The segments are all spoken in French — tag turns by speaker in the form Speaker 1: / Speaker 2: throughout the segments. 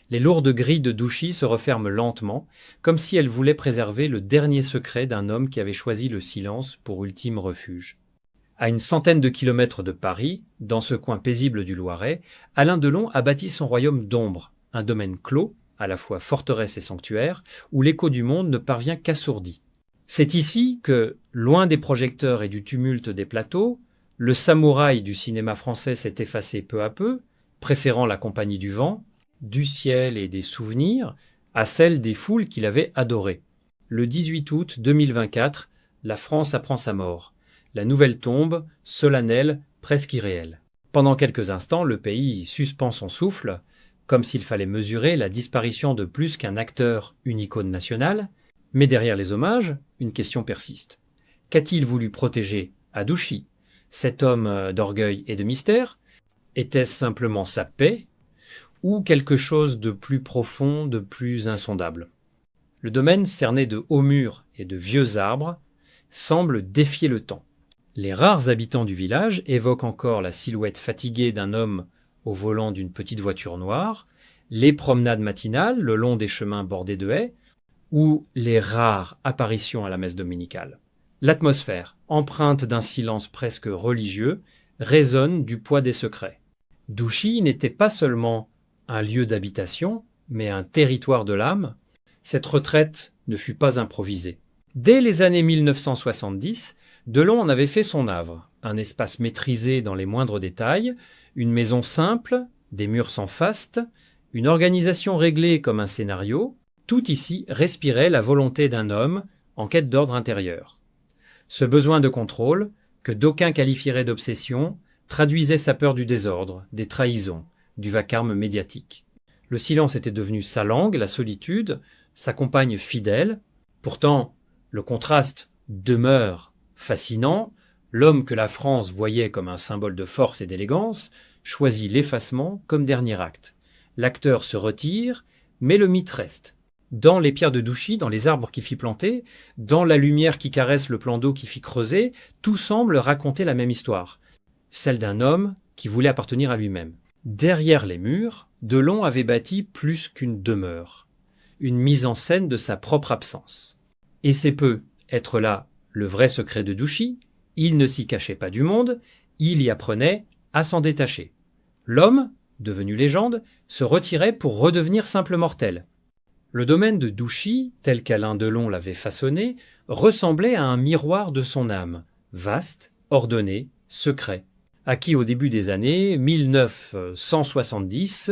Speaker 1: Les lourdes grilles de Douchy se referment lentement, comme si elles voulaient préserver le dernier secret d'un homme qui avait choisi le silence pour ultime refuge. À une centaine de kilomètres de Paris, dans ce coin paisible du Loiret, Alain Delon a bâti son royaume d'ombre, un domaine clos, à la fois forteresse et sanctuaire, où l'écho du monde ne parvient qu'assourdi. C'est ici que, loin des projecteurs et du tumulte des plateaux, le samouraï du cinéma français s'est effacé peu à peu, préférant la compagnie du vent, du ciel et des souvenirs à celle des foules qu'il avait adorées. Le 18 août 2024, la France apprend sa mort. La nouvelle tombe, solennelle, presque irréelle. Pendant quelques instants, le pays suspend son souffle, comme s'il fallait mesurer la disparition de plus qu'un acteur, une icône nationale. Mais derrière les hommages, une question persiste. Qu'a-t-il voulu protéger à Douchy, cet homme d'orgueil et de mystère? Était-ce simplement sa paix, ou quelque chose de plus profond, de plus insondable? Le domaine, cerné de hauts murs et de vieux arbres, semble défier le temps. Les rares habitants du village évoquent encore la silhouette fatiguée d'un homme au volant d'une petite voiture noire, les promenades matinales le long des chemins bordés de haies, ou les rares apparitions à la messe dominicale. L'atmosphère, empreinte d'un silence presque religieux, résonne du poids des secrets. Douchy n'était pas seulement un lieu d'habitation, mais un territoire de l'âme. Cette retraite ne fut pas improvisée. Dès les années 1970, Delon en avait fait son œuvre. Un espace maîtrisé dans les moindres détails, une maison simple, des murs sans faste, une organisation réglée comme un scénario. Tout ici respirait la volonté d'un homme en quête d'ordre intérieur. Ce besoin de contrôle, que d'aucuns qualifieraient d'obsession, traduisait sa peur du désordre, des trahisons, du vacarme médiatique. Le silence était devenu sa langue, la solitude, sa compagne fidèle. Pourtant, le contraste demeure fascinant. L'homme que la France voyait comme un symbole de force et d'élégance choisit l'effacement comme dernier acte. L'acteur se retire, mais le mythe reste. Dans les pierres de Douchy, dans les arbres qui fit planter, dans la lumière qui caresse le plan d'eau qui fit creuser, tout semble raconter la même histoire, celle d'un homme qui voulait appartenir à lui-même. Derrière les murs, Delon avait bâti plus qu'une demeure, une mise en scène de sa propre absence. Et c'est peu être là le vrai secret de Douchy, il ne s'y cachait pas du monde, il y apprenait à s'en détacher. L'homme, devenu légende, se retirait pour redevenir simple mortel. Le domaine de Douchy, tel qu'Alain Delon l'avait façonné, ressemblait à un miroir de son âme, vaste, ordonné, secret, acquis au début des années 1970,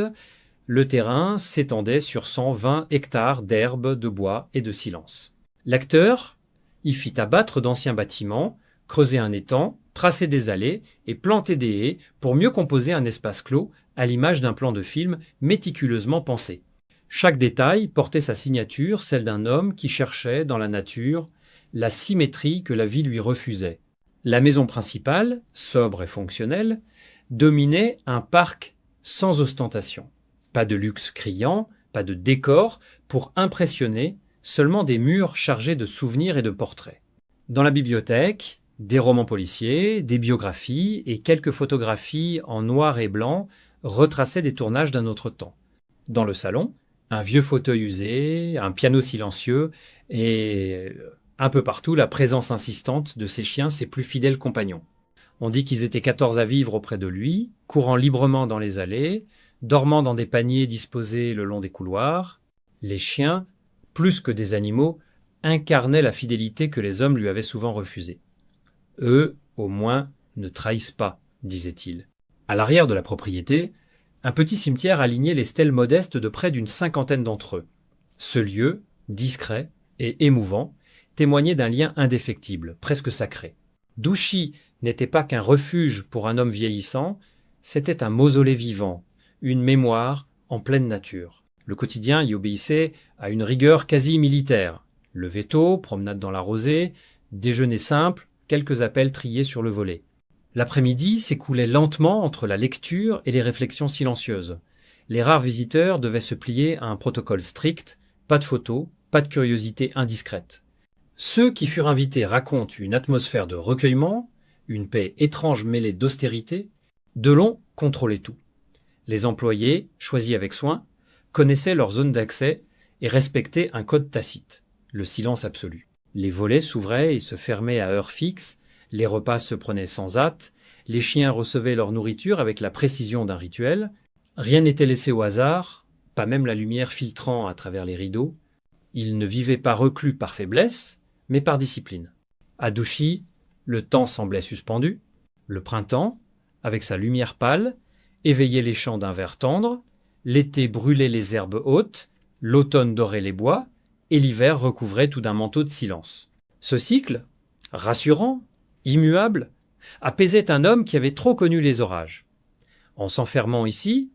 Speaker 1: le terrain s'étendait sur 120 hectares d'herbes, de bois et de silence. L'acteur y fit abattre d'anciens bâtiments, creuser un étang, tracer des allées et planter des haies pour mieux composer un espace clos à l'image d'un plan de film méticuleusement pensé. Chaque détail portait sa signature, celle d'un homme qui cherchait dans la nature la symétrie que la vie lui refusait. La maison principale, sobre et fonctionnelle, dominait un parc sans ostentation. Pas de luxe criant, pas de décor pour impressionner, seulement des murs chargés de souvenirs et de portraits. Dans la bibliothèque, des romans policiers, des biographies et quelques photographies en noir et blanc retraçaient des tournages d'un autre temps. Dans le salon, un vieux fauteuil usé, un piano silencieux et un peu partout la présence insistante de ses chiens, ses plus fidèles compagnons. On dit qu'ils étaient 14 à vivre auprès de lui, courant librement dans les allées, dormant dans des paniers disposés le long des couloirs. Les chiens, plus que des animaux, incarnaient la fidélité que les hommes lui avaient souvent refusée. Eux, au moins, ne trahissent pas, disait-il. À l'arrière de la propriété, un petit cimetière alignait les stèles modestes de près d'une cinquantaine d'entre eux. Ce lieu, discret et émouvant, témoignait d'un lien indéfectible, presque sacré. Douchy n'était pas qu'un refuge pour un homme vieillissant, c'était un mausolée vivant, une mémoire en pleine nature. Le quotidien y obéissait à une rigueur quasi militaire. Lever tôt, promenade dans la rosée, déjeuner simple, quelques appels triés sur le volet. L'après-midi s'écoulait lentement entre la lecture et les réflexions silencieuses. Les rares visiteurs devaient se plier à un protocole strict, pas de photos, pas de curiosité indiscrète. Ceux qui furent invités racontent une atmosphère de recueillement, une paix étrange mêlée d'austérité. Delon contrôlait tout. Les employés, choisis avec soin, connaissaient leur zone d'accès et respectaient un code tacite, le silence absolu. Les volets s'ouvraient et se fermaient à heure fixe, les repas se prenaient sans hâte, les chiens recevaient leur nourriture avec la précision d'un rituel, rien n'était laissé au hasard, pas même la lumière filtrant à travers les rideaux. Ils ne vivaient pas reclus par faiblesse, mais par discipline. À Douchy, le temps semblait suspendu. Le printemps, avec sa lumière pâle, éveillait les champs d'un vert tendre, l'été brûlait les herbes hautes, l'automne dorait les bois, et l'hiver recouvrait tout d'un manteau de silence. Ce cycle, rassurant, immuable, apaisait un homme qui avait trop connu les orages. En s'enfermant ici,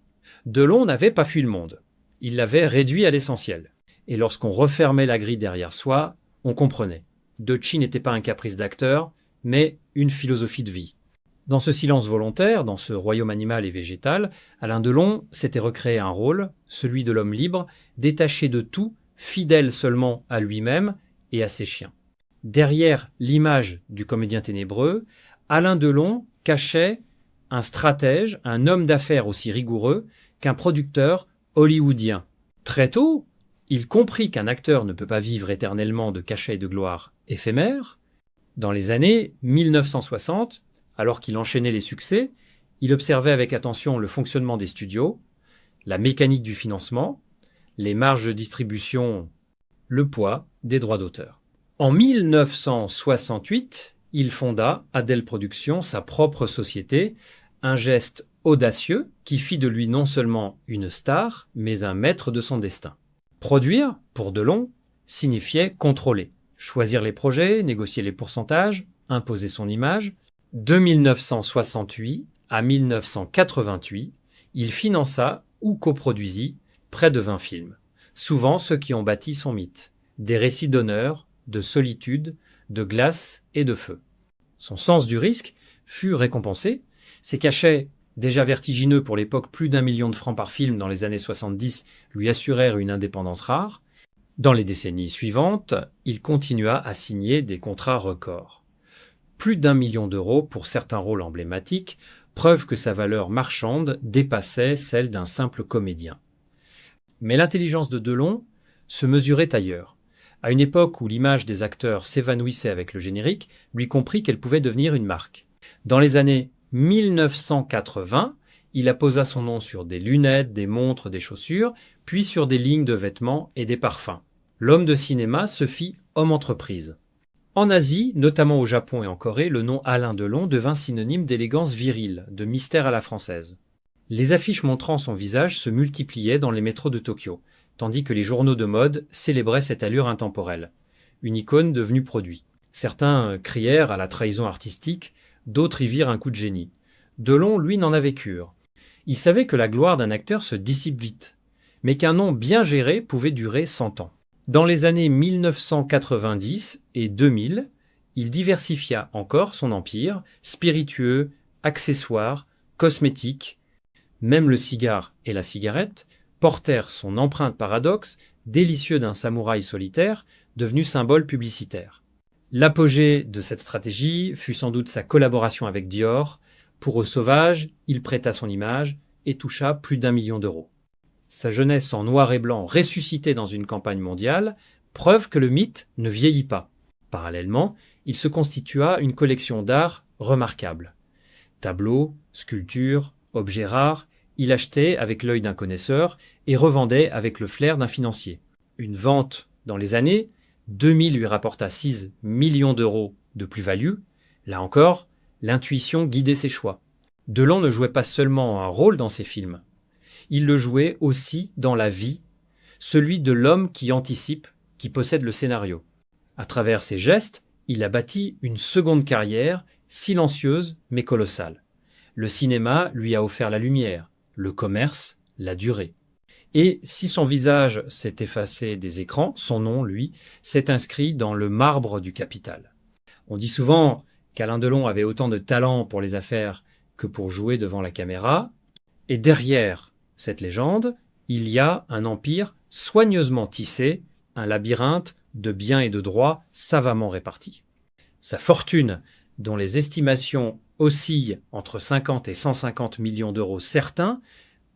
Speaker 1: Delon n'avait pas fui le monde. Il l'avait réduit à l'essentiel. Et lorsqu'on refermait la grille derrière soi, on comprenait. Douchy n'était pas un caprice d'acteur, mais une philosophie de vie. Dans ce silence volontaire, dans ce royaume animal et végétal, Alain Delon s'était recréé un rôle, celui de l'homme libre, détaché de tout, fidèle seulement à lui-même et à ses chiens. Derrière l'image du comédien ténébreux, Alain Delon cachait un stratège, un homme d'affaires aussi rigoureux qu'un producteur hollywoodien. Très tôt, il comprit qu'un acteur ne peut pas vivre éternellement de cachets et de gloire éphémères. Dans les années 1960, alors qu'il enchaînait les succès, il observait avec attention le fonctionnement des studios, la mécanique du financement, les marges de distribution, le poids des droits d'auteur. En 1968, il fonda Adèle Productions, sa propre société, un geste audacieux qui fit de lui non seulement une star, mais un maître de son destin. Produire, pour Delon, signifiait contrôler, choisir les projets, négocier les pourcentages, imposer son image. De 1968 à 1988, il finança ou coproduisit près de 20 films, souvent ceux qui ont bâti son mythe, des récits d'honneur, de solitude, de glace et de feu. Son sens du risque fut récompensé, ses cachets, déjà vertigineux pour l'époque, plus d'1 million de francs par film dans les années 70, lui assurèrent une indépendance rare. Dans les décennies suivantes, il continua à signer des contrats records. Plus d'1 million d'euros pour certains rôles emblématiques, preuve que sa valeur marchande dépassait celle d'un simple comédien. Mais l'intelligence de Delon se mesurait ailleurs. À une époque où l'image des acteurs s'évanouissait avec le générique, lui comprit qu'elle pouvait devenir une marque. Dans les années 1980, il apposa son nom sur des lunettes, des montres, des chaussures, puis sur des lignes de vêtements et des parfums. L'homme de cinéma se fit homme-entreprise. En Asie, notamment au Japon et en Corée, le nom Alain Delon devint synonyme d'élégance virile, de mystère à la française. Les affiches montrant son visage se multipliaient dans les métros de Tokyo, tandis que les journaux de mode célébraient cette allure intemporelle. Une icône devenue produit. Certains crièrent à la trahison artistique, d'autres y virent un coup de génie. Delon, lui, n'en avait cure. Il savait que la gloire d'un acteur se dissipe vite, mais qu'un nom bien géré pouvait durer 100 ans. Dans les années 1990 et 2000, il diversifia encore son empire, spiritueux, accessoires, cosmétiques. Même le cigare et la cigarette portèrent son empreinte paradoxe, délicieux d'un samouraï solitaire, devenu symbole publicitaire. L'apogée de cette stratégie fut sans doute sa collaboration avec Dior. Pour Eau sauvage, il prêta son image et toucha plus d'1 million d'euros. Sa jeunesse en noir et blanc ressuscitait dans une campagne mondiale, preuve que le mythe ne vieillit pas. Parallèlement, il se constitua une collection d'art remarquable. Tableaux, sculptures, objets rares, il achetait avec l'œil d'un connaisseur et revendait avec le flair d'un financier. Une vente dans les années 2000 lui rapporta 6 millions d'euros de plus-value. Là encore, l'intuition guidait ses choix. Delon ne jouait pas seulement un rôle dans ses films. Il le jouait aussi dans la vie, celui de l'homme qui anticipe, qui possède le scénario. À travers ses gestes, il a bâti une seconde carrière, silencieuse mais colossale. Le cinéma lui a offert la lumière, le commerce, la durée. Et si son visage s'est effacé des écrans, son nom, lui, s'est inscrit dans le marbre du capital. On dit souvent qu'Alain Delon avait autant de talent pour les affaires que pour jouer devant la caméra, et derrière cette légende, il y a un empire soigneusement tissé, un labyrinthe de biens et de droits savamment répartis. Sa fortune, dont les estimations oscillent entre 50 et 150 millions d'euros certains,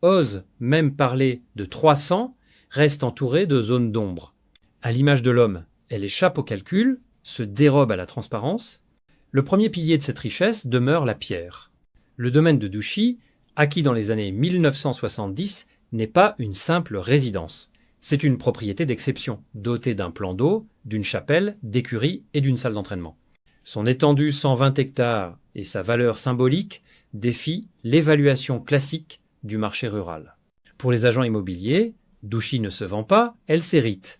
Speaker 1: ose même parler de 300, reste entourée de zones d'ombre. À l'image de l'homme, elle échappe au calcul, se dérobe à la transparence. Le premier pilier de cette richesse demeure la pierre. Le domaine de Douchy, acquis dans les années 1970, n'est pas une simple résidence. C'est une propriété d'exception, dotée d'un plan d'eau, d'une chapelle, d'écuries et d'une salle d'entraînement. Son étendue 120 hectares et sa valeur symbolique défient l'évaluation classique du marché rural. Pour les agents immobiliers, Douchy ne se vend pas, elle s'hérite.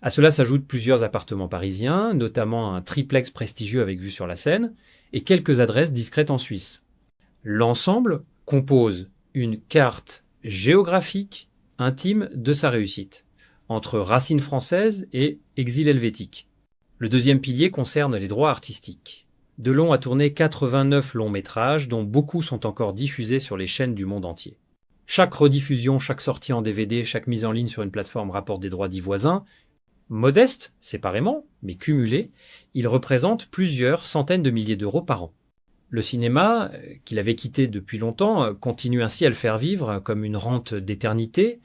Speaker 1: À cela s'ajoutent plusieurs appartements parisiens, notamment un triplex prestigieux avec vue sur la Seine, et quelques adresses discrètes en Suisse. L'ensemble compose une carte géographique intime de sa réussite, entre racines françaises et exil helvétique. Le deuxième pilier concerne les droits artistiques. Delon a tourné 89 longs métrages, dont beaucoup sont encore diffusés sur les chaînes du monde entier. Chaque rediffusion, chaque sortie en DVD, chaque mise en ligne sur une plateforme rapporte des droits dits voisins. Modeste, séparément, mais cumulés, il représente plusieurs centaines de milliers d'euros par an. Le cinéma, qu'il avait quitté depuis longtemps, continue ainsi à le faire vivre comme une rente d'éternité.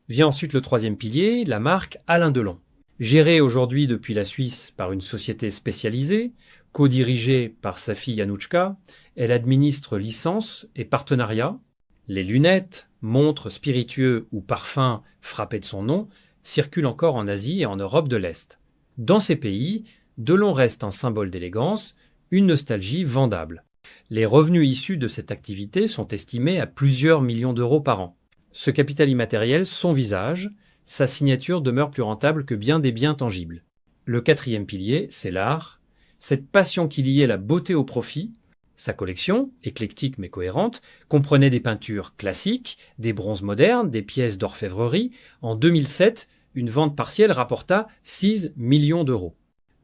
Speaker 1: Vient ensuite le troisième pilier, la marque Alain Delon. Gérée aujourd'hui depuis la Suisse par une société spécialisée, co-dirigée par sa fille Anouchka, elle administre licences et partenariats. Les lunettes, montres, spiritueux ou parfums frappés de son nom circulent encore en Asie et en Europe de l'Est. Dans ces pays, Delon reste un symbole d'élégance, une nostalgie vendable. Les revenus issus de cette activité sont estimés à plusieurs millions d'euros par an. Ce capital immatériel, son visage, sa signature demeure plus rentable que bien des biens tangibles. Le quatrième pilier, c'est l'art. Cette passion qui liait la beauté au profit. Sa collection, éclectique mais cohérente, comprenait des peintures classiques, des bronzes modernes, des pièces d'orfèvrerie. En 2007, une vente partielle rapporta 6 millions d'euros.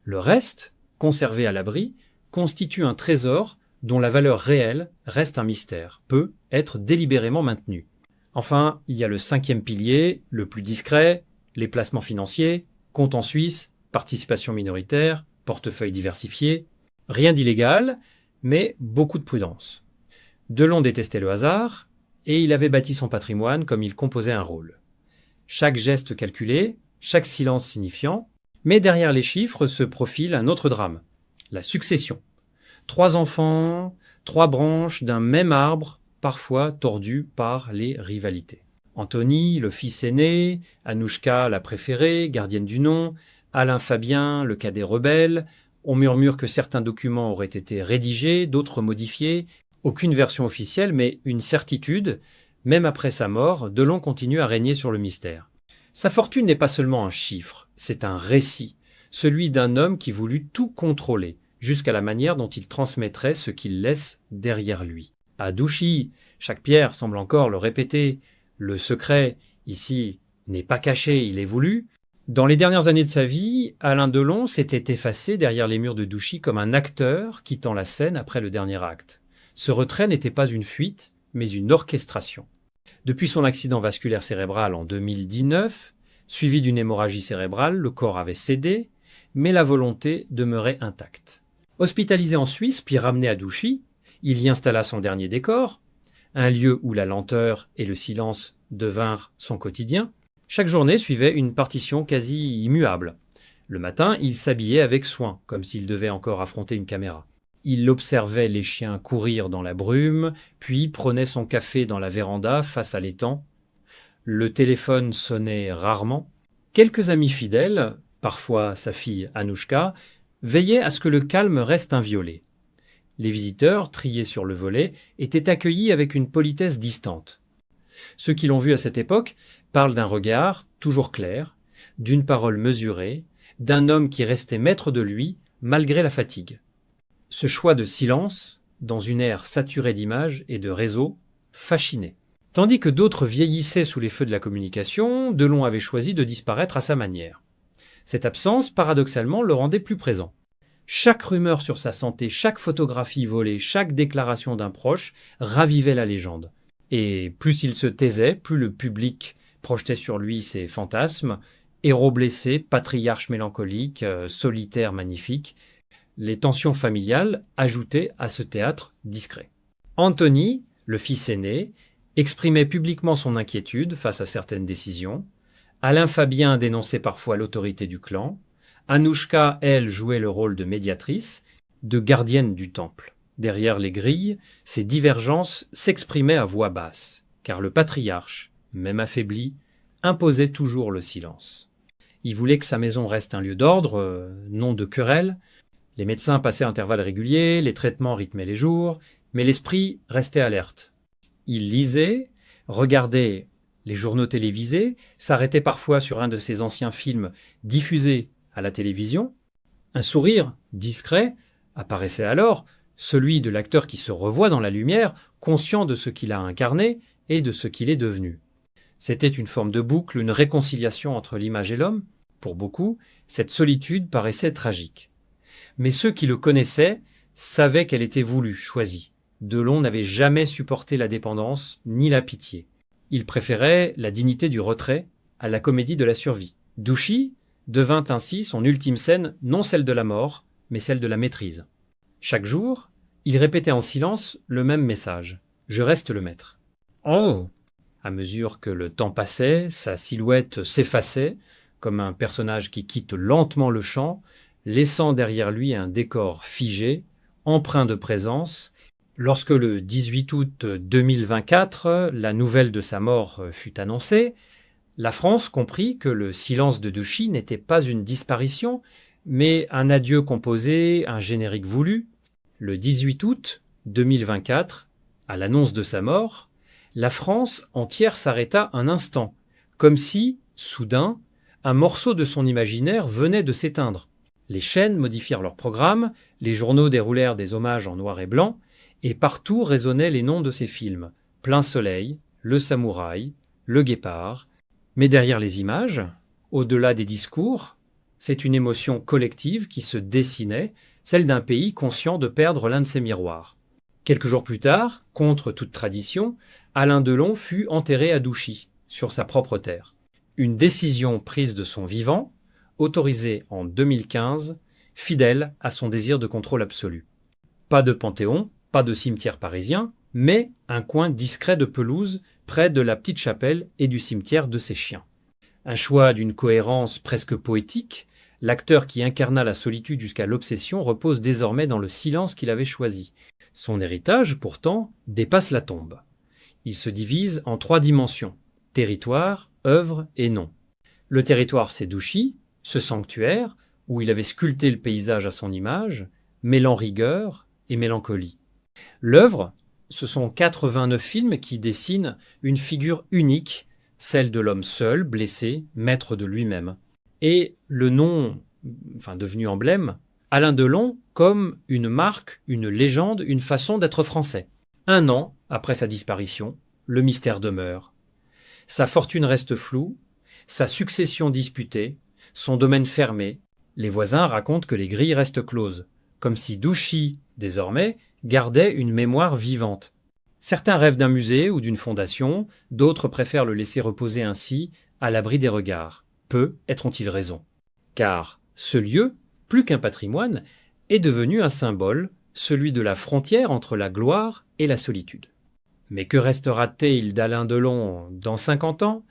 Speaker 1: Le reste, conservé à l'abri, constitue un trésor dont la valeur réelle reste un mystère, peut être délibérément maintenue. Enfin, il y a le cinquième pilier, le plus discret, les placements financiers, comptes en Suisse, participation minoritaire, portefeuille diversifié. Rien d'illégal, mais beaucoup de prudence. Delon détestait le hasard, et il avait bâti son patrimoine comme il composait un rôle. Chaque geste calculé, chaque silence signifiant, mais derrière les chiffres se profile un autre drame, la succession. 3 enfants, 3 branches d'un même arbre, parfois tordus par les rivalités. Anthony, le fils aîné, Anouchka, la préférée, gardienne du nom, Alain Fabien, le cadet rebelle. On murmure que certains documents auraient été rédigés, d'autres modifiés. Aucune version officielle, mais une certitude. Même après sa mort, Delon continue à régner sur le mystère. Sa fortune n'est pas seulement un chiffre, c'est un récit, celui d'un homme qui voulut tout contrôler, jusqu'à la manière dont il transmettrait ce qu'il laisse derrière lui. À Douchy, chaque pierre semble encore le répéter. Le secret, ici, n'est pas caché, il est voulu. Dans les dernières années de sa vie, Alain Delon s'était effacé derrière les murs de Douchy comme un acteur quittant la scène après le dernier acte. Ce retrait n'était pas une fuite, mais une orchestration. Depuis son accident vasculaire cérébral en 2019, suivi d'une hémorragie cérébrale, le corps avait cédé, mais la volonté demeurait intacte. Hospitalisé en Suisse, puis ramené à Douchy, il y installa son dernier décor, un lieu où la lenteur et le silence devinrent son quotidien. Chaque journée suivait une partition quasi immuable. Le matin, il s'habillait avec soin, comme s'il devait encore affronter une caméra. Il observait les chiens courir dans la brume, puis prenait son café dans la véranda face à l'étang. Le téléphone sonnait rarement. Quelques amis fidèles, parfois sa fille Anouchka, veillaient à ce que le calme reste inviolé. Les visiteurs, triés sur le volet, étaient accueillis avec une politesse distante. Ceux qui l'ont vu à cette époque parlent d'un regard toujours clair, d'une parole mesurée, d'un homme qui restait maître de lui malgré la fatigue. Ce choix de silence, dans une ère saturée d'images et de réseaux, fascinait. Tandis que d'autres vieillissaient sous les feux de la communication, Delon avait choisi de disparaître à sa manière. Cette absence, paradoxalement, le rendait plus présent. Chaque rumeur sur sa santé, chaque photographie volée, chaque déclaration d'un proche ravivait la légende. Et plus il se taisait, plus le public projetait sur lui ses fantasmes, héros blessé, patriarche mélancolique, solitaire magnifique. Les tensions familiales ajoutaient à ce théâtre discret. Anthony, le fils aîné, exprimait publiquement son inquiétude face à certaines décisions. Alain Fabien dénonçait parfois l'autorité du clan. Anouchka, elle, jouait le rôle de médiatrice, de gardienne du temple. Derrière les grilles, ces divergences s'exprimaient à voix basse, car le patriarche, même affaibli, imposait toujours le silence. Il voulait que sa maison reste un lieu d'ordre, non de querelle. Les médecins passaient à intervalles réguliers, les traitements rythmaient les jours, mais l'esprit restait alerte. Il lisait, regardait les journaux télévisés, s'arrêtait parfois sur un de ses anciens films diffusés à la télévision. Un sourire discret apparaissait alors, celui de l'acteur qui se revoit dans la lumière, conscient de ce qu'il a incarné et de ce qu'il est devenu. C'était une forme de boucle, une réconciliation entre l'image et l'homme. Pour beaucoup, cette solitude paraissait tragique. Mais ceux qui le connaissaient savaient qu'elle était voulue, choisie. Delon n'avait jamais supporté la dépendance ni la pitié. Il préférait la dignité du retrait à la comédie de la survie. Douchy devint ainsi son ultime scène, non celle de la mort, mais celle de la maîtrise. Chaque jour, il répétait en silence le même message. « Je reste le maître. » Oh ! À mesure que le temps passait, sa silhouette s'effaçait, comme un personnage qui quitte lentement le champ, laissant derrière lui un décor figé, empreint de présence. Lorsque le 18 août 2024, la nouvelle de sa mort fut annoncée, la France comprit que le silence de Douchy n'était pas une disparition, mais un adieu composé, un générique voulu. Le 18 août 2024, à l'annonce de sa mort, la France entière s'arrêta un instant, comme si, soudain, un morceau de son imaginaire venait de s'éteindre. Les chaînes modifièrent leur programme, les journaux déroulèrent des hommages en noir et blanc, et partout résonnaient les noms de ces films. Plein Soleil, Le Samouraï, Le Guépard. Mais derrière les images, au-delà des discours, c'est une émotion collective qui se dessinait, celle d'un pays conscient de perdre l'un de ses miroirs. Quelques jours plus tard, contre toute tradition, Alain Delon fut enterré à Douchy, sur sa propre terre. Une décision prise de son vivant, autorisée en 2015, fidèle à son désir de contrôle absolu. Pas de panthéon, pas de cimetière parisien, mais un coin discret de pelouse près de la petite chapelle et du cimetière de ses chiens. Un choix d'une cohérence presque poétique, l'acteur qui incarna la solitude jusqu'à l'obsession repose désormais dans le silence qu'il avait choisi. Son héritage, pourtant, dépasse la tombe. Il se divise en 3 dimensions, territoire, œuvre et nom. Le territoire, c'est Douchy, ce sanctuaire, où il avait sculpté le paysage à son image, mêlant rigueur et mélancolie. L'œuvre, ce sont 89 films qui dessinent une figure unique, celle de l'homme seul, blessé, maître de lui-même. Et le nom, devenu emblème, Alain Delon comme une marque, une légende, une façon d'être français. 1 an après sa disparition, le mystère demeure. Sa fortune reste floue, sa succession disputée, son domaine fermé. Les voisins racontent que les grilles restent closes, comme si Douchy, désormais, gardait une mémoire vivante. Certains rêvent d'un musée ou d'une fondation, d'autres préfèrent le laisser reposer ainsi, à l'abri des regards. Peu ont-ils raison. Car ce lieu, plus qu'un patrimoine, est devenu un symbole, celui de la frontière entre la gloire et la solitude. Mais que restera-t-il d'Alain Delon dans 50 ans ?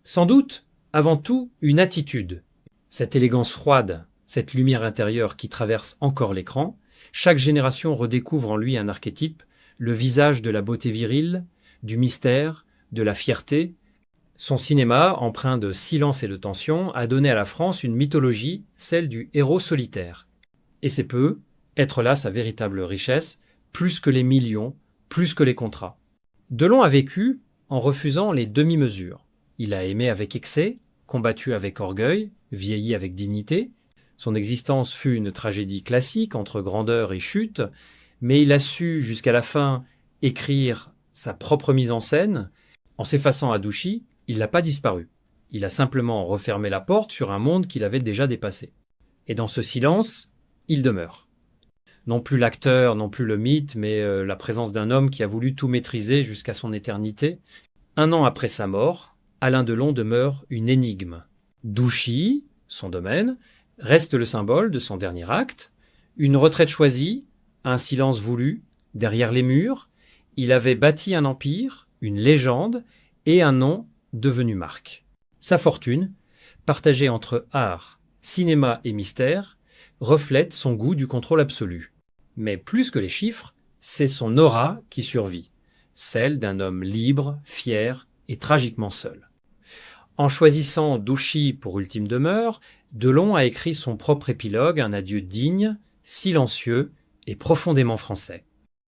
Speaker 1: Sans doute, avant tout, une attitude. Cette élégance froide, cette lumière intérieure qui traverse encore l'écran, chaque génération redécouvre en lui un archétype, le visage de la beauté virile, du mystère, de la fierté. Son cinéma, empreint de silence et de tension, a donné à la France une mythologie, celle du héros solitaire. Et c'est peu, être là sa véritable richesse, plus que les millions, plus que les contrats. Delon a vécu en refusant les demi-mesures. Il a aimé avec excès, combattu avec orgueil, vieilli avec dignité. Son existence fut une tragédie classique entre grandeur et chute, mais il a su jusqu'à la fin écrire sa propre mise en scène. En s'effaçant à Douchy, il n'a pas disparu. Il a simplement refermé la porte sur un monde qu'il avait déjà dépassé. Et dans ce silence, il demeure. Non plus l'acteur, non plus le mythe, mais la présence d'un homme qui a voulu tout maîtriser jusqu'à son éternité. 1 an après sa mort, Alain Delon demeure une énigme. Douchy, son domaine, reste le symbole de son dernier acte. Une retraite choisie, un silence voulu, derrière les murs. Il avait bâti un empire, une légende et un nom devenu marque. Sa fortune, partagée entre art, cinéma et mystère, reflète son goût du contrôle absolu. Mais plus que les chiffres, c'est son aura qui survit, celle d'un homme libre, fier et tragiquement seul. En choisissant Douchy pour ultime demeure, Delon a écrit son propre épilogue, un adieu digne, silencieux et profondément français.